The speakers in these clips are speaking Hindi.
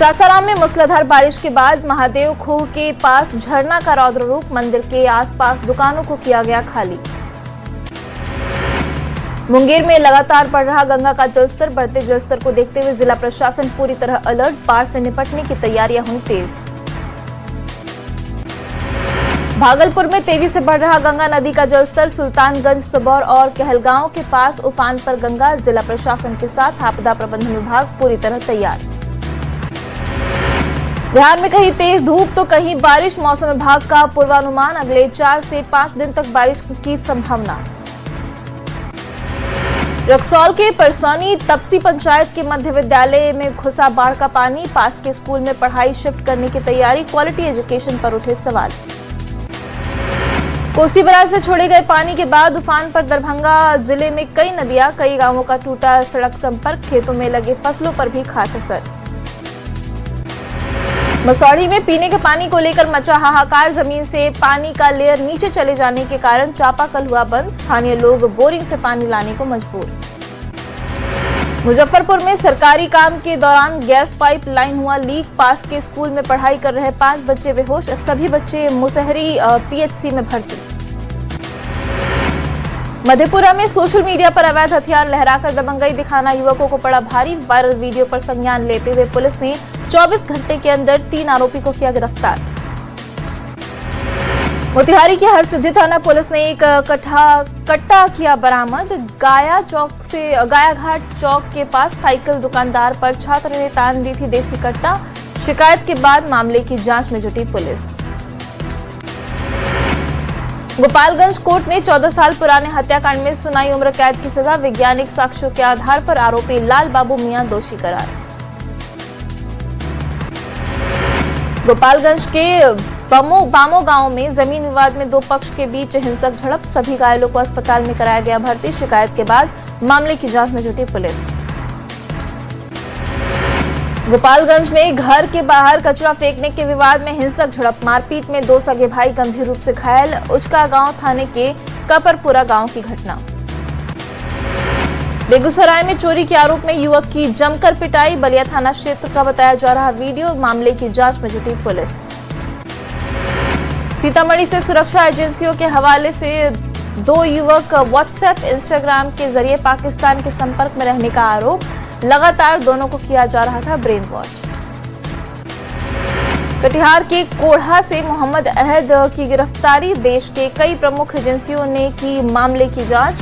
सासाराम में मूसलाधार बारिश के बाद महादेव खोह के पास झरना का रौद्र रूप, मंदिर के आसपास दुकानों को किया गया खाली। मुंगेर में लगातार बढ़ रहा गंगा का जलस्तर, बढ़ते जलस्तर को देखते हुए जिला प्रशासन पूरी तरह अलर्ट, बाढ़ से निपटने की तैयारियां हुई तेज। भागलपुर में तेजी से बढ़ रहा गंगा नदी का जलस्तर, सुल्तानगंज, सबौर और कहलगांव के पास उफान पर गंगा, जिला प्रशासन के साथ आपदा प्रबंधन विभाग पूरी तरह तैयार। बिहार में कहीं तेज धूप तो कहीं बारिश, मौसम विभाग का पूर्वानुमान, अगले 4 से 5 दिन तक बारिश की संभावना। रक्सौल के परसौनी तपसी पंचायत के मध्य विद्यालय में घुसा बाढ़ का पानी, पास के स्कूल में पढ़ाई शिफ्ट करने की तैयारी, क्वालिटी एजुकेशन पर उठे सवाल। कोसी बराज से छोड़े गए पानी के बाद उफान पर दरभंगा जिले में कई नदियां, कई गांवों का टूटा सड़क संपर्क, खेतों में लगे फसलों पर भी खास असर। मसौढ़ी में पीने के पानी को लेकर मचा हाहाकार, जमीन से पानी का लेयर नीचे चले जाने के कारण चापाकल हुआ बंद, स्थानीय लोग बोरिंग से पानी लाने को मजबूर। मुजफ्फरपुर में सरकारी काम के दौरान गैस पाइप लाइन हुआ लीक, पास के स्कूल में पढ़ाई कर रहे 5 बच्चे बेहोश, सभी बच्चे मुसहरी पीएचसी में भर्ती। मधेपुरा में सोशल मीडिया पर अवैध हथियार लहराकर दबंगई दिखाना युवकों को पड़ा भारी, वायरल वीडियो पर संज्ञान लेते हुए पुलिस ने 24 घंटे के अंदर 3 आरोपी को किया गिरफ्तार। मोतिहारी के हरसिद्धि थाना पुलिस ने एक कट्टा किया बरामद, गायाघाट चौक के पास साइकिल दुकानदार पर छात्र ने तान दी थी देसी कट्टा, शिकायत के बाद मामले की जांच में जुटी पुलिस। गोपालगंज कोर्ट ने 14 साल पुराने हत्याकांड में सुनाई उम्र कैद की सजा, वैज्ञानिक साक्ष्यों के आधार पर आरोपी लाल बाबू मियां दोषी करार। गोपालगंज के बामो गांव में जमीन विवाद में 2 पक्ष के बीच हिंसक झड़प, सभी घायलों को अस्पताल में कराया गया भर्ती, शिकायत के बाद मामले की जांच में जुटी पुलिस। गोपालगंज में घर के बाहर कचरा फेंकने के विवाद में हिंसक झड़प, मारपीट में 2 सगे भाई गंभीर रूप से घायल, उचका गांव थाने के कपरपुरा गांव की घटना। बेगूसराय में चोरी के आरोप में युवक की जमकर पिटाई, बलिया थाना क्षेत्र का बताया जा रहा वीडियो, मामले की जांच में जुटी पुलिस। सीतामढ़ी से सुरक्षा एजेंसियों के हवाले से 2 युवक व्हाट्सएप, इंस्टाग्राम के जरिए पाकिस्तान के संपर्क में रहने का आरोप, लगातार दोनों को किया जा रहा था ब्रेन वॉश। कटिहार के कोढ़ा से मोहम्मद अहद की गिरफ्तारी, देश के कई प्रमुख एजेंसियों ने की मामले की जांच,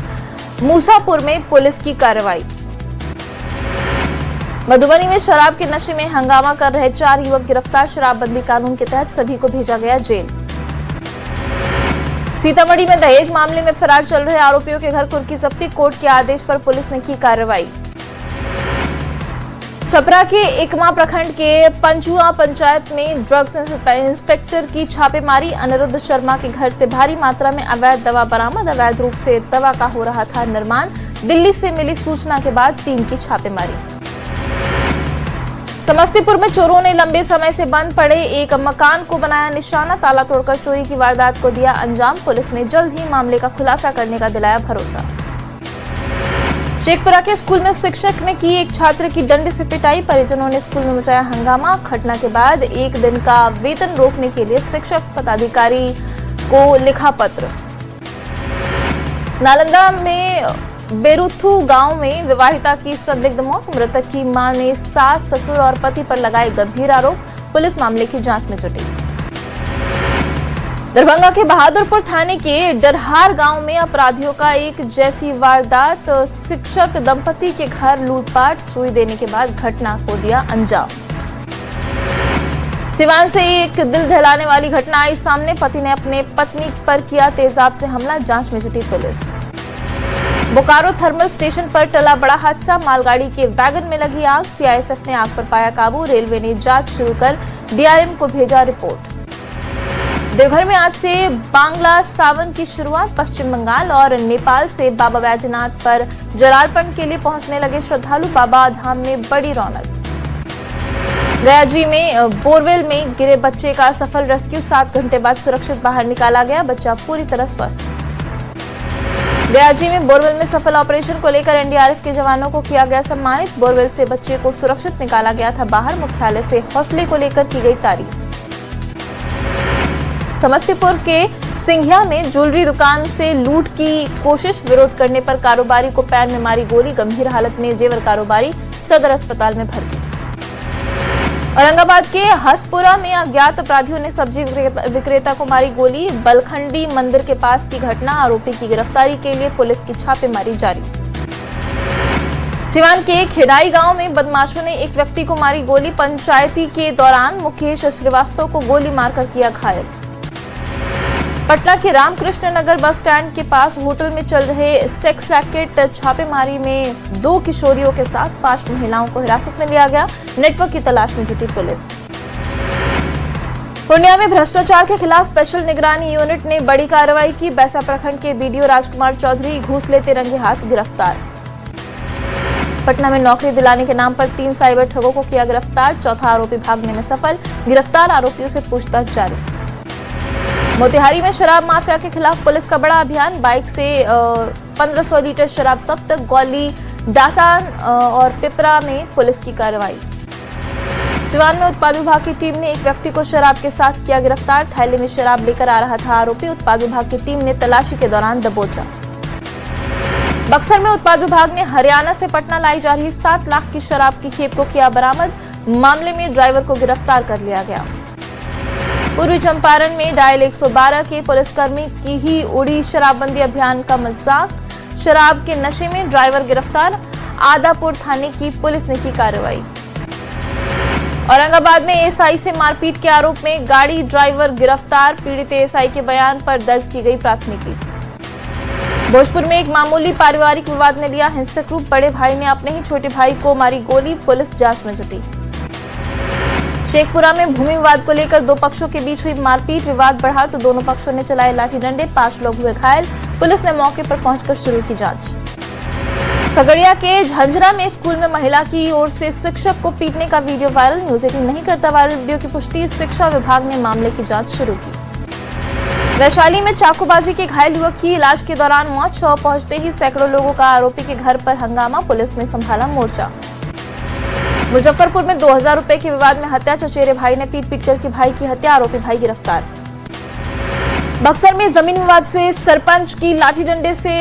मूसापुर में पुलिस की कार्रवाई। मधुबनी में शराब के नशे में हंगामा कर रहे 4 युवक गिरफ्तार, शराबबंदी कानून के तहत सभी को भेजा गया जेल। सीतामढ़ी में दहेज मामले में फरार चल रहे आरोपियों के घर कुर्की जब्ती, कोर्ट के आदेश पर पुलिस ने की कार्रवाई। छपरा के एकमा प्रखंड के पंचुआ पंचायत में ड्रग्स इंस्पेक्टर की छापेमारी, अनिरुद्ध शर्मा के घर से भारी मात्रा में अवैध दवा बरामद, अवैध रूप से दवा का हो रहा था निर्माण, दिल्ली से मिली सूचना के बाद टीम की छापेमारी। समस्तीपुर में चोरों ने लंबे समय से बंद पड़े एक मकान को बनाया निशाना, ताला तोड़कर चोरी की वारदात को दिया अंजाम, पुलिस ने जल्द ही मामले का खुलासा करने का दिलाया भरोसा। शेखपुरा के स्कूल में शिक्षक ने की एक छात्र की डंडे से पिटाई, परिजनों ने स्कूल में मचाया हंगामा, घटना के बाद 1 दिन का वेतन रोकने के लिए शिक्षक पदाधिकारी को लिखा पत्र। नालंदा में बेरुथू गांव में विवाहिता की संदिग्ध मौत, मृतक की मां ने सास, ससुर और पति पर लगाए गंभीर आरोप, पुलिस मामले की जांच में जुटी। दरभंगा के बहादुरपुर थाने के डरहार गांव में अपराधियों का एक जैसी वारदात, शिक्षक दंपति के घर लूटपाट, सुई देने के बाद घटना को दिया अंजाम। सिवान से एक दिल दहलाने वाली घटना आई सामने, पति ने अपने पत्नी पर किया तेजाब से हमला, जांच में जुटी पुलिस। बोकारो थर्मल स्टेशन पर टला बड़ा हादसा, मालगाड़ी के वैगन में लगी आग, सीआईएसएफ ने आग पर पाया काबू, रेलवे ने जांच शुरू कर डीआरएम को भेजा रिपोर्ट। देवघर में आज से बांग्ला सावन की शुरुआत, पश्चिम बंगाल और नेपाल से बाबा बैद्यनाथ पर जलार्पण के लिए पहुंचने लगे श्रद्धालु, बाबा धाम में बड़ी रौनक। गयाजी में बोरवेल में गिरे बच्चे का सफल रेस्क्यू, 7 घंटे बाद सुरक्षित बाहर निकाला गया, बच्चा पूरी तरह स्वस्थ। गयाजी में बोरवेल में सफल ऑपरेशन को लेकर एनडीआरएफ के जवानों को किया गया सम्मानित। बोरवेल से बच्चे को सुरक्षित निकाला गया था बाहर। मुख्यालय से हौसले को लेकर की गई तारीफ। समस्तीपुर के सिंघिया में ज्वेलरी दुकान से लूट की कोशिश, विरोध करने पर कारोबारी को पैर में मारी गोली। गंभीर हालत में जेवर कारोबारी सदर अस्पताल में भर्ती। औरंगाबाद के हसपुरा में अज्ञात अपराधियों ने सब्जी विक्रेता को मारी गोली। बलखंडी मंदिर के पास की घटना। आरोपी की गिरफ्तारी के लिए पुलिस की छापेमारी जारी। सिवान के खेदाई गांव में बदमाशों ने एक व्यक्ति को मारी गोली। पंचायती के दौरान मुकेश श्रीवास्तव को गोली मारकर किया घायल। पटना के रामकृष्ण नगर बस स्टैंड के पास होटल में चल रहे सेक्स रैकेट छापेमारी में 2 किशोरियों के साथ 5 महिलाओं को हिरासत में लिया गया। नेटवर्क की तलाश में जुटी पुलिस। पूर्णिया में भ्रष्टाचार के खिलाफ स्पेशल निगरानी यूनिट ने बड़ी कार्रवाई की। बैसा प्रखंड के बीडीओ राजकुमार चौधरी घूस लेते रंगे हाथ गिरफ्तार। पटना में नौकरी दिलाने के नाम पर 3 साइबर ठगों को किया गिरफ्तार। चौथा आरोपी भागने में सफल। गिरफ्तार आरोपियों से पूछताछ जारी। मोतिहारी में शराब माफिया के खिलाफ पुलिस का बड़ा अभियान। बाइक से 1500 लीटर शराब जब्त। गौली, डासान और पिपरा में पुलिस की कार्रवाई। सिवान में उत्पाद विभाग की टीम ने एक व्यक्ति को शराब के साथ किया गिरफ्तार। थैले में शराब लेकर आ रहा था आरोपी। उत्पाद विभाग की टीम ने तलाशी के दौरान दबोचा। बक्सर में उत्पाद विभाग ने हरियाणा से पटना लाई जा रही 7 लाख की शराब की खेप को किया बरामद। मामले में ड्राइवर को गिरफ्तार कर लिया गया। पूर्वी चंपारण में डायल 112 के पुलिसकर्मी की ही उड़ी शराबबंदी अभियान का मजाक। शराब के नशे में ड्राइवर गिरफ्तार। आदापुर थाने की पुलिस ने की कार्रवाई। औरंगाबाद में एएसआई से मारपीट के आरोप में गाड़ी ड्राइवर गिरफ्तार। पीड़ित एएसआई के बयान पर दर्ज की गई प्राथमिकी। भोजपुर में एक मामूली पारिवारिक विवाद ने लिया हिंसक रूप। बड़े भाई ने अपने ही छोटे भाई को मारी गोली। पुलिस जांच में जुटी। शेखपुरा में भूमि विवाद को लेकर 2 पक्षों के बीच हुई मारपीट। विवाद बढ़ा तो दोनों पक्षों ने चलाए लाठी डंडे। 5 लोग हुए घायल। पुलिस ने मौके पर पहुंचकर शुरू की जांच। खगड़िया के झंझरा में स्कूल में महिला की ओर से शिक्षक को पीटने का वीडियो वायरल। न्यूज 18 नहीं करता वायरल वीडियो की पुष्टि। शिक्षा विभाग ने मामले की जांच शुरू की। वैशाली में चाकूबाजी के घायल युवक की इलाज के दौरान मौत। शव पहुंचते ही सैकड़ों लोगों का आरोपी के घर पर हंगामा। पुलिस ने संभाला मोर्चा। मुजफ्फरपुर में 2000 रुपए के विवाद में हत्या। चचेरे भाई ने पीट कर की भाई की हत्या। आरोपी भाई गिरफ्तार। बक्सर में जमीन विवाद से सरपंच की लाठी डंडे से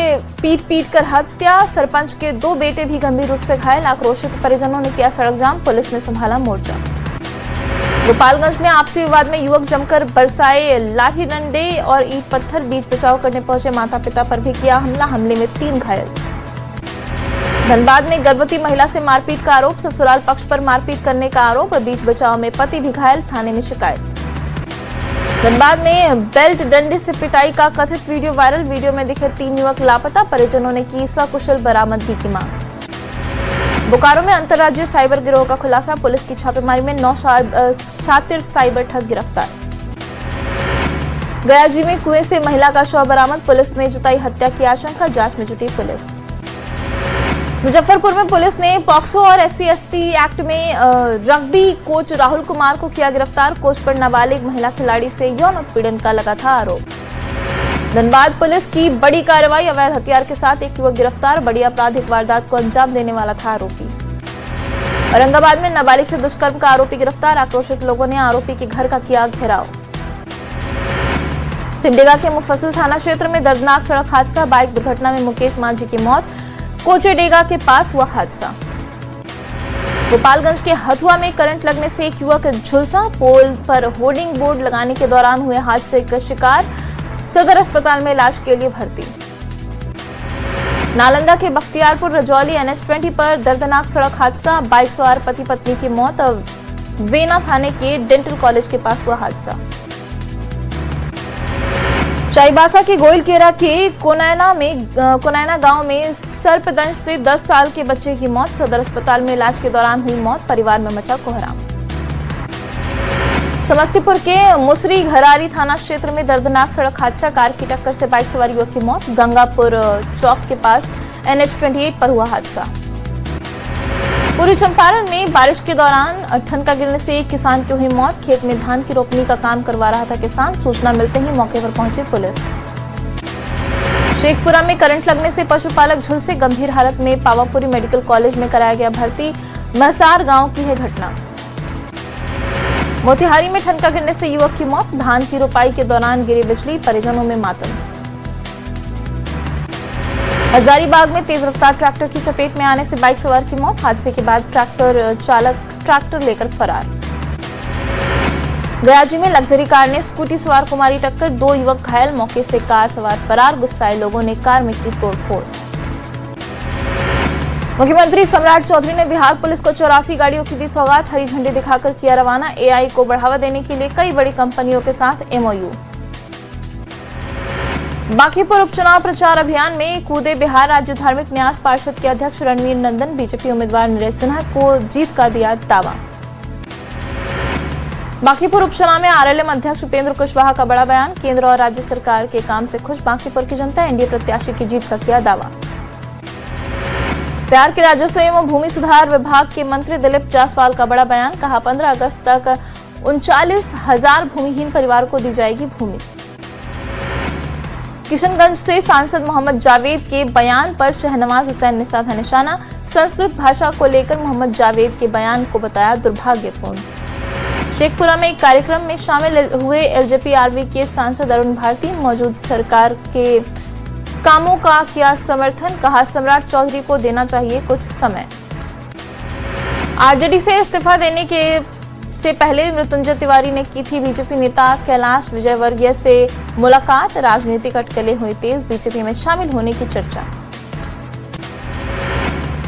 पीट कर हत्या। सरपंच के 2 बेटे भी गंभीर रूप से घायल। आक्रोशित परिजनों ने किया सड़क जाम। पुलिस ने संभाला मोर्चा। गोपालगंज में आपसी विवाद में युवक जमकर बरसाए लाठी डंडे और ईंट पत्थर। बीच बचाव करने पहुंचे माता पिता पर भी किया हमला। हमले में 3 घायल। धनबाद में गर्भवती महिला से मारपीट का आरोप। ससुराल पक्ष पर मारपीट करने का आरोप। बीच बचाव में पति भी घायल। थाने में शिकायत। धनबाद में बेल्ट डंडे से पिटाई का कथित वीडियो वायरल। वीडियो में दिखे 3 युवक लापता। परिजनों ने की सकुशल बरामदगी की मांग। बोकारो में अंतर्राज्यीय साइबर गिरोह का खुलासा। पुलिस की छापेमारी में 9 शातिर साइबर ठग गिरफ्तार। गयाजी में कुएं से महिला का शव बरामद। पुलिस ने जताई हत्या की आशंका। जांच में जुटी पुलिस। मुजफ्फरपुर में पुलिस ने पॉक्सो और SC/ST एक्ट में रग्बी कोच राहुल कुमार को किया गिरफ्तार। कोच पर नाबालिग महिला खिलाड़ी से यौन उत्पीड़न का लगा था आरोप। धनबाद पुलिस की बड़ी कार्रवाई। अवैध हथियार के साथ एक युवक गिरफ्तार। बड़ी आपराधिक वारदात को अंजाम देने वाला था आरोपी। औरंगाबाद में नाबालिग से दुष्कर्म का आरोपी गिरफ्तार। आक्रोशित लोगों ने आरोपी के घर का किया घेराव। सिमडेगा के मुफस्सिल थाना क्षेत्र में दर्दनाक सड़क हादसा। बाइक दुर्घटना में मुकेश मांझी की मौत। कोचेडेगा के पास हुआ हादसा। गोपालगंज के हथुआ में करंट लगने से एक युवक झुलसा। पोल पर होर्डिंग बोर्ड लगाने के दौरान हुए हादसे का शिकार। सदर अस्पताल में इलाज के लिए भर्ती। नालंदा के बख्तियारपुर रजौली NH20 पर दर्दनाक सड़क हादसा। बाइक सवार पति पत्नी की मौत। वेना थाने के डेंटल कॉलेज के पास हुआ हादसा। चाईबासा के गोइलकेरा के कोनैना गांव में सर्पदंश से 10 साल के बच्चे की मौत। सदर अस्पताल में इलाज के दौरान हुई मौत। परिवार में मचा कोहराम। समस्तीपुर के मुसरी घरारी थाना क्षेत्र में दर्दनाक सड़क हादसा। कार की टक्कर से बाइक सवार युवक की मौत। गंगापुर चौक के पास NH28 पर हुआ हादसा। पूर्वी चंपारण में बारिश के दौरान ठनका गिरने से एक किसान की हुई मौत। खेत में धान की रोपनी का काम करवा रहा था किसान। सूचना मिलते ही मौके पर पहुंची पुलिस। शेखपुरा में करंट लगने से पशुपालक झुलसे, गंभीर हालत में पावापुरी मेडिकल कॉलेज में कराया गया भर्ती। महसार गांव की है घटना। मोतिहारी में ठनका गिरने से युवक की मौत, धान की रोपाई के दौरान गिरी बिजली, परिजनों में मातम। हजारीबाग में तेज रफ्तार ट्रैक्टर की चपेट में आने से बाइक सवार की मौत, हादसे के बाद ट्रैक्टर चालक ट्रैक्टर लेकर फरार। गयाजी में लग्जरी कार ने स्कूटी सवार को मारी टक्कर, 2 युवक घायल, मौके से कार सवार फरार, गुस्साए लोगों ने कार में की तोड़फोड़। मुख्यमंत्री सम्राट चौधरी ने बिहार पुलिस को 84 गाड़ियों की दी सौगात, हरी झंडी दिखाकर किया रवाना। एआई को बढ़ावा देने के लिए कई बड़ी कंपनियों के साथ एमओयू। बांकीपुर उपचुनाव प्रचार अभियान में कूदे बिहार राज्य धार्मिक न्यास पार्षद के अध्यक्ष रणवीर नंदन, बीजेपी उम्मीदवार नीरज सिन्हा को जीत का दिया दावा। बांकीपुर उपचुनाव में आरएलएम अध्यक्ष उपेंद्र कुशवाहा का बड़ा बयान, केंद्र और राज्य सरकार के काम से खुश बांकीपुर की जनता, एनडीए प्रत्याशी की जीत का किया दावा। बिहार के राजस्व एवं भूमि सुधार विभाग के मंत्री दिलीप जायसवाल का बड़ा बयान, कहा 15 अगस्त तक 39,000 भूमिहीन परिवार को दी जाएगी भूमि। किशनगंज से सांसद मोहम्मद जावेद के बयान पर शहनवाज हुसैन ने साधा निशाना, संस्कृत भाषा को लेकर मोहम्मद जावेद के बयान को बताया दुर्भाग्यपूर्ण। शेखपुरा में एक कार्यक्रम में शामिल हुए एलजेपी आरवी के सांसद अरुण भारती, मौजूद सरकार के कामों का किया समर्थन, कहा सम्राट चौधरी को देना चाहिए कुछ समय। आरजेडी से इस्तीफा देने से पहले मृत्युंजय तिवारी ने की थी बीजेपी नेता कैलाश विजयवर्गीय से मुलाकात, राजनीतिक अटकलें हुई तेज, बीजेपी में शामिल होने की चर्चा।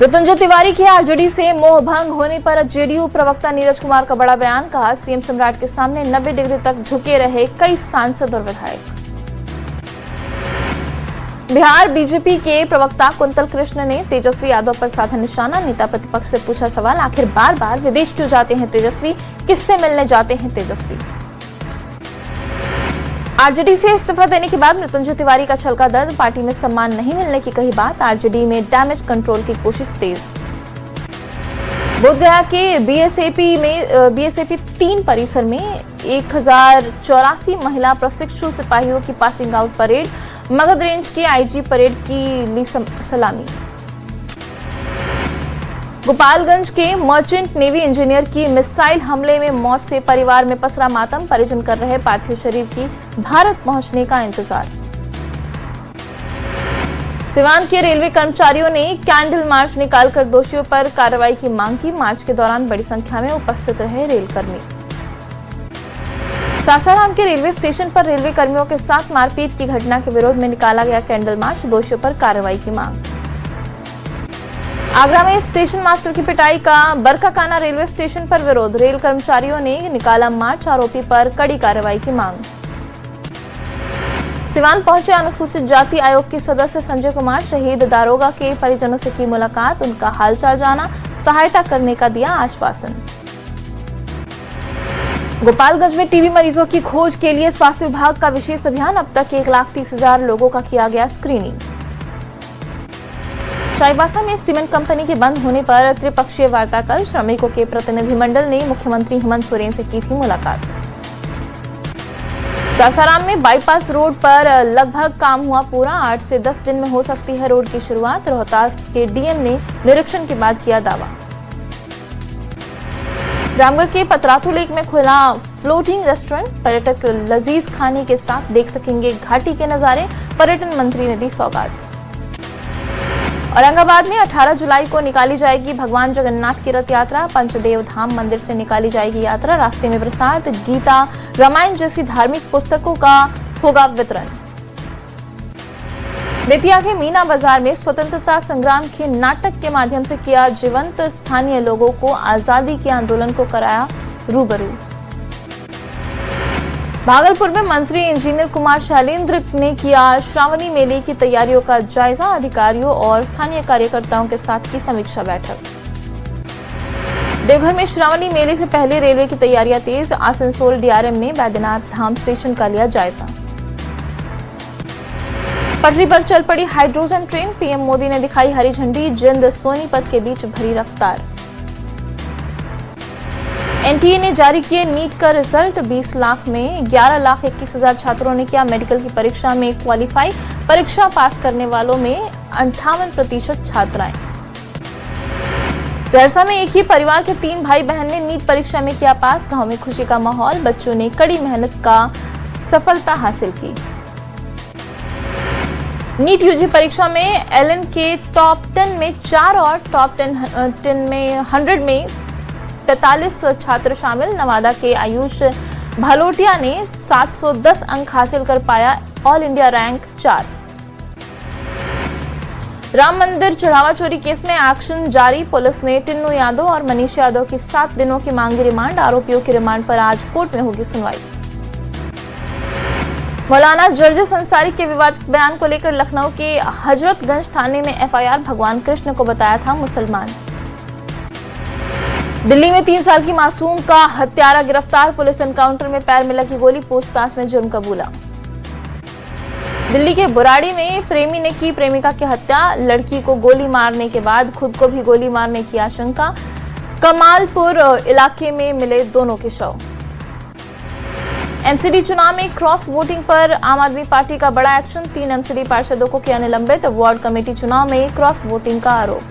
मृत्युंजय तिवारी के आरजेडी से मोह भंग होने पर जेडीयू प्रवक्ता नीरज कुमार का बड़ा बयान, कहा सीएम सम्राट के सामने 90 डिग्री तक झुके रहे कई सांसद और विधायक। बिहार बीजेपी के प्रवक्ता कुंतल कृष्ण ने तेजस्वी यादव पर साधा निशाना, नेता प्रतिपक्ष से पूछा सवाल, आखिर बार बार विदेश क्यों जाते हैं तेजस्वी, किससे मिलने जाते हैं तेजस्वी। आरजेडी से इस्तीफा देने के बाद मृत्युंजय तिवारी का छलका दर्द, पार्टी में सम्मान नहीं मिलने की कही बात, आरजेडी में डैमेज कंट्रोल की कोशिश तेज। बोधगया के बीएसएपी 3 परिसर में 1084 महिला प्रशिक्षु सिपाहियों की passing out parade, Magadh range के आईजी परेड की ली सलामी। गोपालगंज के मर्चेंट नेवी इंजीनियर की मिसाइल हमले में मौत से परिवार में पसरा मातम, परिजन कर रहे पार्थिव शरीर की भारत पहुंचने का इंतजार। सिवान के रेलवे कर्मचारियों ने कैंडल मार्च निकालकर दोषियों पर कार्रवाई की मांग की, मार्च के दौरान बड़ी संख्या में उपस्थित रहे रेलकर्मी। सासाराम के रेलवे स्टेशन पर रेलवे कर्मियों के साथ मारपीट की घटना के विरोध में निकाला गया कैंडल मार्च, दोषियों पर कार्रवाई की मांग। आगरा में स्टेशन मास्टर की पिटाई का बरकाकाना रेलवे स्टेशन पर विरोध, रेल कर्मचारियों ने निकाला मार्च, आरोपी पर कड़ी कार्रवाई की मांग। सिवान पहुंचे अनुसूचित जाति आयोग के सदस्य संजय कुमार, शहीद दारोगा के परिजनों से की मुलाकात, उनका हालचाल जाना, सहायता करने का दिया आश्वासन। गोपालगंज में टीबी मरीजों की खोज के लिए स्वास्थ्य विभाग का विशेष अभियान, अब तक 1,30,000 लोगों का किया गया स्क्रीनिंग। चाईबासा में सीमेंट कंपनी के बंद होने पर त्रिपक्षीय वार्ता कल, श्रमिकों के प्रतिनिधिमंडल ने मुख्यमंत्री हेमंत सोरेन से की थी मुलाकात। सासाराम में बाईपास रोड पर लगभग काम हुआ पूरा, 8 से 10 दिन में हो सकती है रोड की शुरुआत, रोहतास के डीएम ने निरीक्षण के बाद किया दावा। रामगढ़ के पतरातू लेक में खुला फ्लोटिंग रेस्टोरेंट, पर्यटक लजीज खाने के साथ देख सकेंगे घाटी के नजारे, पर्यटन मंत्री ने दी सौगात। औरंगाबाद में 18 जुलाई को निकाली जाएगी भगवान जगन्नाथ की रथ यात्रा, पंचदेव धाम मंदिर से निकाली जाएगी यात्रा, रास्ते में प्रसाद, गीता, रामायण जैसी धार्मिक पुस्तकों का होगा वितरण। बेतिया के मीना बाजार में स्वतंत्रता संग्राम के नाटक के माध्यम से किया जीवंत, स्थानीय लोगों को आजादी के आंदोलन को कराया रूबरू। भागलपुर में मंत्री इंजीनियर कुमार शैलेंद्र ने किया श्रावणी मेले की तैयारियों का जायजा, अधिकारियों और स्थानीय कार्यकर्ताओं के साथ की समीक्षा बैठक। देवघर में श्रावणी मेले से पहले रेलवे की तैयारियां तेज, आसनसोल डीआरएम ने बैद्यनाथ धाम स्टेशन का लिया जायजा। पटरी पर चल पड़ी हाइड्रोजन ट्रेन, पीएम मोदी ने दिखाई हरी झंडी, जिंद सोनीपत के बीच भरी रफ्तार। एनटीए ने जारी किए नीट का रिजल्ट। 20 लाख में 11,21,000 छात्रों ने किया मेडिकल की परीक्षा में क्वालिफाई। परीक्षा पास करने वालों में 58% छात्राएं। सहरसा में एक ही परिवार के 3 भाई बहन ने नीट परीक्षा में किया पास। गांव में खुशी का माहौल, बच्चों ने कड़ी मेहनत का सफलता हासिल की। नीट यूजी परीक्षा में एलएन के टॉप 10 में 4 और टॉप 10 में 100 में 45 छात्र शामिल। नवादा के आयुष भालोटिया ने 710 अंक हासिल कर पाया ऑल इंडिया रैंक 4। राम मंदिर चढ़ावा चोरी केस में एक्शन जारी। पुलिस ने टिन्नू यादव और मनीष यादव की 7 दिनों की मांगी रिमांड। आरोपियों की रिमांड पर आज कोर्ट में होगी सुनवाई। मौलाना जर्जिस अंसारी के विवादित बयान को लेकर लखनऊ के हजरतगंज थाने में एफआईआर। भगवान कृष्ण को बताया था मुसलमान। दिल्ली में 3 साल की मासूम का हत्यारा गिरफ्तार। पुलिस एनकाउंटर में पैर में लगी गोली, पूछताछ में जुर्म कबूला। दिल्ली के बुराड़ी में प्रेमी ने की प्रेमिका की हत्या। लड़की को गोली मारने के बाद खुद को भी गोली मारने की आशंका। कमालपुर इलाके में मिले दोनों के शव। एमसीडी चुनाव में क्रॉस वोटिंग पर आम आदमी पार्टी का बड़ा एक्शन। 3 एमसीडी पार्षदों को किया निलंबित। वार्ड कमेटी चुनाव में क्रॉस वोटिंग का आरोप।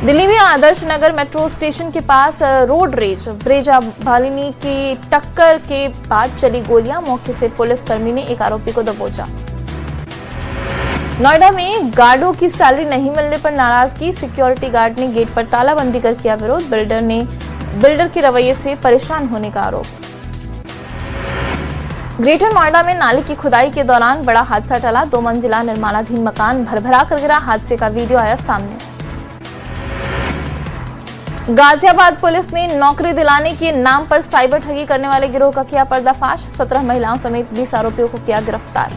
दिल्ली में आदर्श नगर मेट्रो स्टेशन के पास रोड रेज, ब्रेजा भालिनी की टक्कर के बाद चली गोलियां। मौके से पुलिसकर्मी ने एक आरोपी को दबोचा। नोएडा में गार्डों की सैलरी नहीं मिलने पर नाराजगी। सिक्योरिटी गार्ड ने गेट पर तालाबंदी कर किया विरोध। बिल्डर के रवैये से परेशान होने का आरोप। ग्रेटर नोएडा में नाले की खुदाई के दौरान बड़ा हादसा टला। 2 मंजिला निर्माणाधीन मकान भरभरा कर गिरा। हादसे का वीडियो आया सामने। गाजियाबाद पुलिस ने नौकरी दिलाने के नाम पर साइबर ठगी करने वाले गिरोह का किया पर्दाफाश। 17 महिलाओं समेत 20 आरोपियों को किया गिरफ्तार।